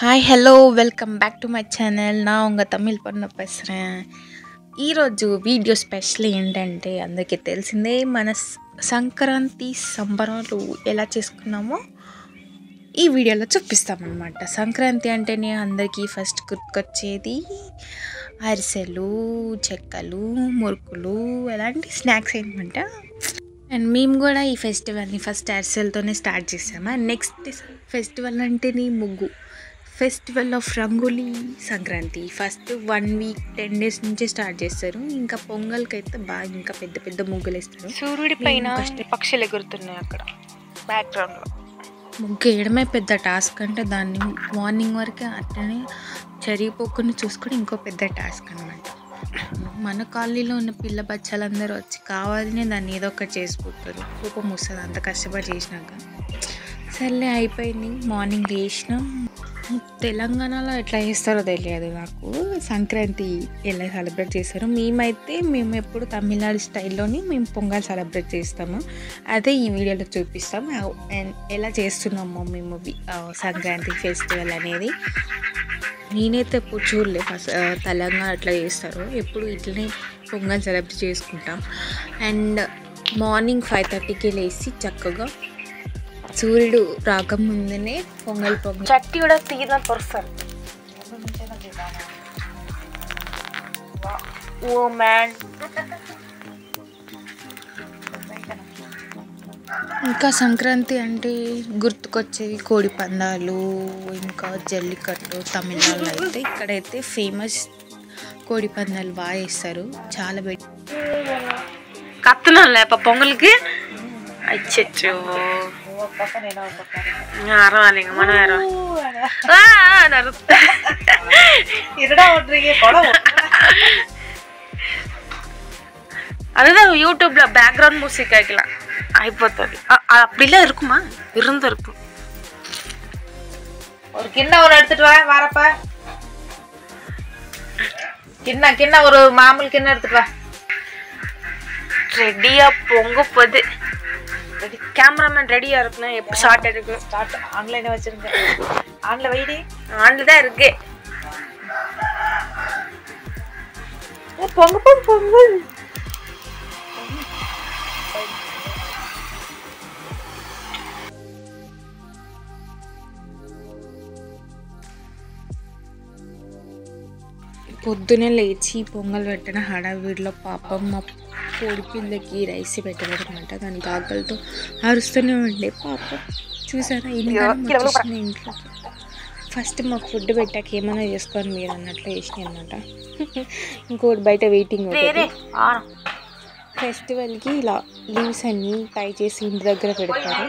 Hi hello welcome back to my channel. நான் உங்கள் தமிழ் பொண்ணு பேசுகிறேன். ఈరోజు వీడియో స్పెషల్ ఏంటంటే అందరికీ తెలిసిందే మన సంక్రాంతి సంబరాలు ఎలా చేసుకున్నామో ఈ వీడియోలో చూపిస్తామన్నమాట. సంక్రాంతి అంటేనే అందరికీ ఫస్ట్ గుర్తుకొచ్చేది అరిసెలు, చెక్కలు, మురుకులు ఎలాంటి స్నాక్స్ అనమాట. అండ్ మేము కూడా ఈ ఫెస్టివల్ని ఫస్ట్ అరిసెలతోనే స్టార్ట్ చేసాము. అండ్ నెక్స్ట్ ఫెస్టివల్ అంటేనే ముగ్గు, festival of rangoli Sankranti. First 1 week 10 days నుంచే స్టార్ట్ చేస్తారు. ఇంకా పొంగల్కి అయితే బాగా ఇంకా పెద్ద పెద్ద ముగ్గులు వేస్తారు. సూర్యుడి పైన పక్షులు ఎగురుతున్నాయి అక్కడ బ్యాక్గ్రౌండ్లో. ముగ్గు వేయడమే పెద్ద టాస్క్ అంటే దాన్ని మార్నింగ్ వరకే అట్లనే చెరిగిపోకుండా చూసుకొని ఇంకో పెద్ద టాస్క్ అనమాట. మన కాలనీలో ఉన్న పిల్ల బచ్చాలందరూ వచ్చి కావాలనే దాన్ని ఏదో ఒకటి చేసిపోతారు. కోపం వస్తుంది అంత కష్టపడి చేసినాక. సర్లే అయిపోయింది. మార్నింగ్ లేచినాం. తెలంగాణలో ఎట్లా చేస్తారో తెలియదు నాకు, సంక్రాంతి ఎలా సెలబ్రేట్ చేస్తారో. మేము ఎప్పుడు తమిళనాడు స్టైల్లోని మేము పొంగల్ సెలబ్రేట్ చేస్తాము. అదే ఈ వీడియోలో చూపిస్తాము అండ్ ఎలా చేస్తున్నామో మేము సంక్రాంతి ఫెస్టివల్ అనేది. నేనైతే ఎప్పుడు చూడలే ఫస్ట్ తెలంగాణ ఎట్లా చేస్తారో. ఎప్పుడు ఇట్లనే పొంగల్ సెలబ్రేట్ చేసుకుంటాం. అండ్ మార్నింగ్ 5:30కి లేచి చక్కగా సూర్యుడు రాకముందునే పొంగల్ చట్టి కూడా తీరిన పర్సన్. Oh man. ఇంకా సంక్రాంతి అంటే గుర్తుకొచ్చేవి కోడి పందాలు, ఇంకా జల్లికట్టు. తమిళనాడులో అయితే ఇక్కడైతే ఫేమస్ కోడి పందాలు బాగా వేస్తారు. చాలా కత్తున్నాను లేప పొంగల్కి. అచ్చో అరవాలి మనం அதுதான் யூடியூப்ல பேக்ரவுண்ட் மியூசிக் கேட்கலாம் అయిపోతుంది. அப்படிலாம் இருக்குமா? இருந்திருக்கும். ஒரு கிண்ணம் ஒரு எடுத்துட்டு வரப்பா. கிண்ணம் ஒரு மாமூல் கிண்ணம் எடுத்துட்டு வா. ரெடியா பொங்க போகுது. கேமராமேன் ரெடியா இருக்கணும். எப்போ ஷார்ட் எடுக்கணும்? ஸ்டார்ட் ஆன்லைன்ல வச்சிருங்க. ஆன்ல வைடி. ஆன்ல தான் இருக்கு. பொங்க பொங்க. పొద్దునే లేచి పొంగల్ పెట్టిన హడావిడిలో పాపం మా కోడి పిల్లకి రైస్ పెట్టలేదన్నమాట. దానికి ఆకలితో అరుస్తూనే ఉండే పాపం. చూసారా ఇంట్లో ఫస్ట్ మాకు ఫుడ్ పెట్టాక ఏమైనా చేసుకొని మీరు అన్నట్లు వేసినాయి అనమాట. ఇంకోటి బయట వెయిటింగ్ అవుతుంది. ఫెస్టివల్కి ఇలా లీవ్స్ అన్నీ టై చేసి ఇంటి దగ్గర పెడతారు.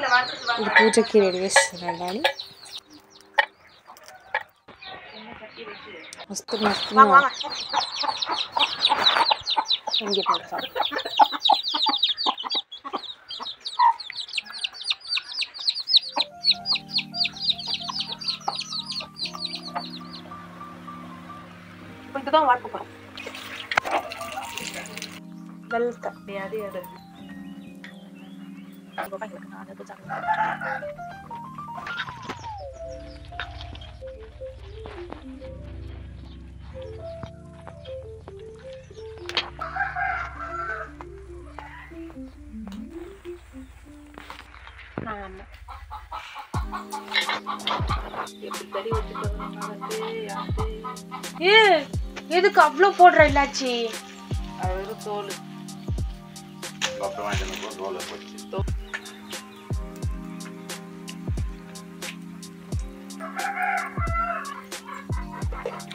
ఇది పూజకి రెడీ చేస్తున్నాడు అని వస్తున్నా. இதுதான் வாக்கு போறோம். வெல்க அது எடு. எதுக்கு அவ்வளோ போடுற இல்லாச்சி? அது தோல்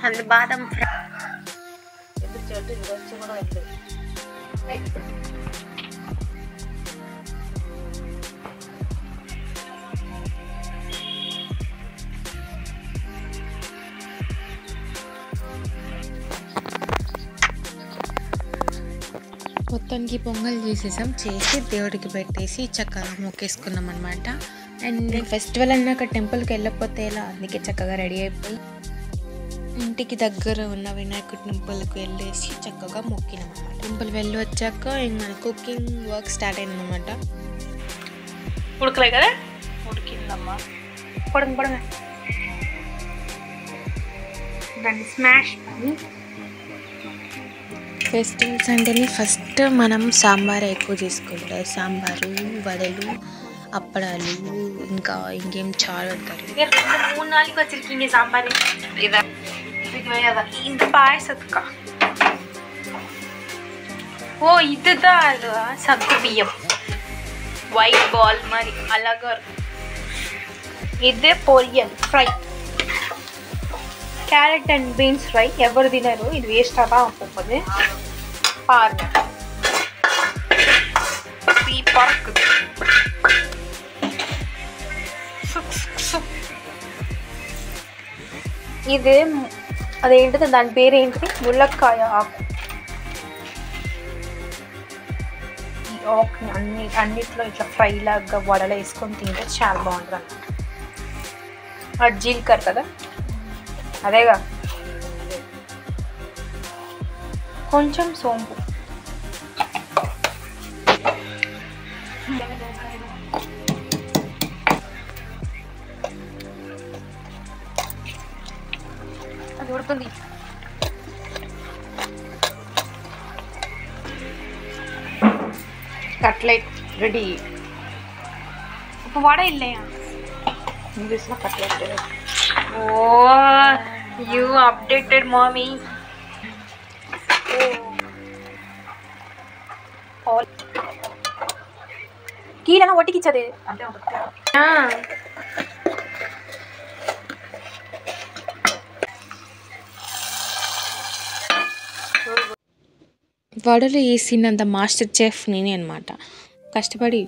அந்த பாதாம் எதிர்த்து வச்சு கூட வந்து మొత్తానికి పొంగల్ చేసేసాం. చేసి దేవుడికి పెట్టేసి చక్కగా మొక్కేసుకున్నాం అనమాట. అండ్ ఫెస్టివల్ అన్నాక టెంపుల్కి వెళ్ళకపోతే ఎలా, అందుకే చక్కగా రెడీ అయిపోయి ఇంటికి దగ్గర ఉన్న వినాయకుడి టెంపుల్కి వెళ్ళేసి చక్కగా మొక్కినాం అనమాట. టెంపుల్ వెళ్ళి వచ్చాక ఇంకా కుకింగ్ వర్క్ స్టార్ట్ అయిందనమాట. ఉడకలే కదా? ఉడికిందమ్మా. పడండి పడండి. దాన్ని స్మాష్ అని. ఫెస్టివల్స్ అంటేనే ఫస్ట్ మనం సాంబార్ ఎక్కువ చేసుకుంటాం. సాంబారు, వడలు, అప్పడాలు, ఇంకా ఇంకేం చాలా పెడతారు. 2-3 நாளைக்கு வச்சிருக்கீங்க சாம்பார்? இந்த பாயசத்துக்கா? ஓ இதுதான் அது சக்கு பிய்யம் ஒயிட் பால் மாதிரி அழகா இருக்கும். இது பொரியல் fry, carat and beans fry. ఎవరు తినరు, ఇది వేస్టాக தான் போகுது. பாருங்க பறக்குது. ఇది అదేంటిది, దాని పేరేంటిది, ములక్కాయ ఆకు. ఈ ఆకుని అన్నిట్లో ఇట్లా ఫ్రై లాగా వడలు వేసుకొని తింటే చాలా బాగుంటుంది అన్నమాట. అది జీలకర్ర కదా, అదేగా, కొంచెం సోంపు, అది ఉడుతుంది. Cutlet ready. இப்போ வடை இல்லையா? இங்கிலீஷ்ல கட்லெட். ఓ యూ అప్డేటెడ్ మామీ. కీలన ఒట్టికిచ్చది అంటే వడలు వేసినంత మాస్టర్ చెఫ్ నేనే అనమాట. కష్టపడి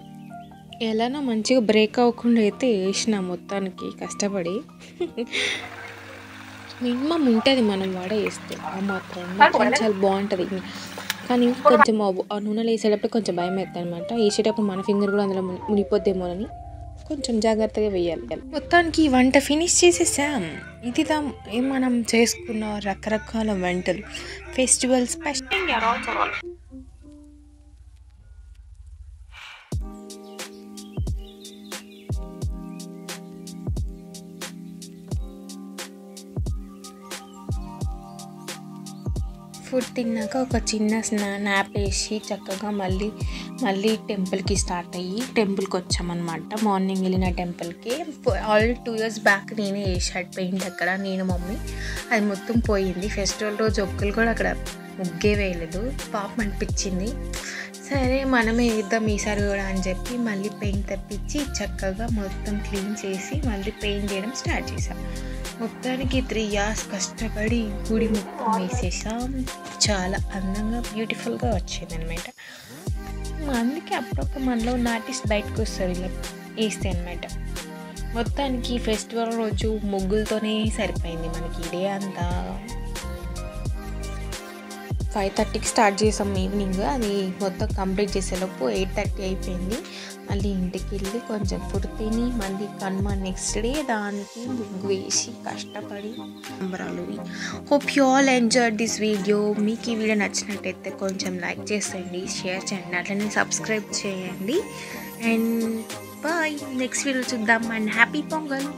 ఎలానో మంచిగా బ్రేక్ అవ్వకుండా అయితే వేసిన మొత్తానికి కష్టపడి. మినిమం ఉంటుంది మనం వడ వేస్తే ఆ మాత్రం చాలా బాగుంటుంది. కానీ కొంచెం ఆ నూనెలో వేసేటప్పుడు కొంచెం భయం అవుతుంది అనమాట. వేసేటప్పుడు మన ఫింగర్ కూడా అందులో మునిపోద్దేమోనని కొంచెం జాగ్రత్తగా వేయాలి. మొత్తానికి వంట ఫినిష్ చేసేసాం. ఇది మనం చేసుకున్న రకరకాల వంటలు ఫెస్టివల్ స్పెషల్. ఫుడ్ తిన్నాక ఒక చిన్న నాప్ వేసి చక్కగా మళ్ళీ టెంపుల్కి స్టార్ట్ అయ్యి టెంపుల్కి వచ్చామన్నమాట. మార్నింగ్ వెళ్ళిన టెంపుల్కి. ఆల్ 2 years బ్యాక్ నేనే వేసాడు పెయింట్ అక్కడ, నేను మమ్మీ. అది మొత్తం పోయింది. ఫెస్టివల్ రోజు ఒక్కరు కూడా అక్కడ ముగ్గే వేయలేదు. పాపం అనిపించింది. సరే మనమే వేద్దాం ఈసారి కూడా అని చెప్పి మళ్ళీ పెయింట్ తెప్పించి చక్కగా మొత్తం క్లీన్ చేసి మళ్ళీ పెయింట్ చేయడం స్టార్ట్ చేసాం. మొత్తానికి 3 years కష్టపడి గుడి మొత్తం వేసేసాం. చాలా అందంగా బ్యూటిఫుల్గా వచ్చింది అనమాట. అందుకే అప్పుడప్పుడు మనలో ఉన్న ఆర్టిస్ట్ బయటకు వస్తారు ఇలా వేస్తే అనమాట. మొత్తానికి ఫెస్టివల్ రోజు ముగ్గులతోనే సరిపోయింది మనకి డే అంతా. 5:30కి స్టార్ట్ చేసాం ఈవినింగ్. అది మొత్తం కంప్లీట్ చేసేలోపు 8:30 అయిపోయింది. మళ్ళీ ఇంటికి వెళ్ళి కొంచెం ఫుడ్ తిని మళ్ళీ కనుమ నెక్స్ట్ డే దానికి ముగ్గు వేసి కష్టపడి సంబరాలు. Hope you all enjoy this video. మీకు ఈ వీడియో నచ్చినట్టయితే కొంచెం లైక్ చేసేయండి, షేర్ చేయండి, అట్లనే సబ్స్క్రైబ్ చేయండి. అండ్ బాయ్, నెక్స్ట్ వీడియో చూద్దాం. And happy pongal.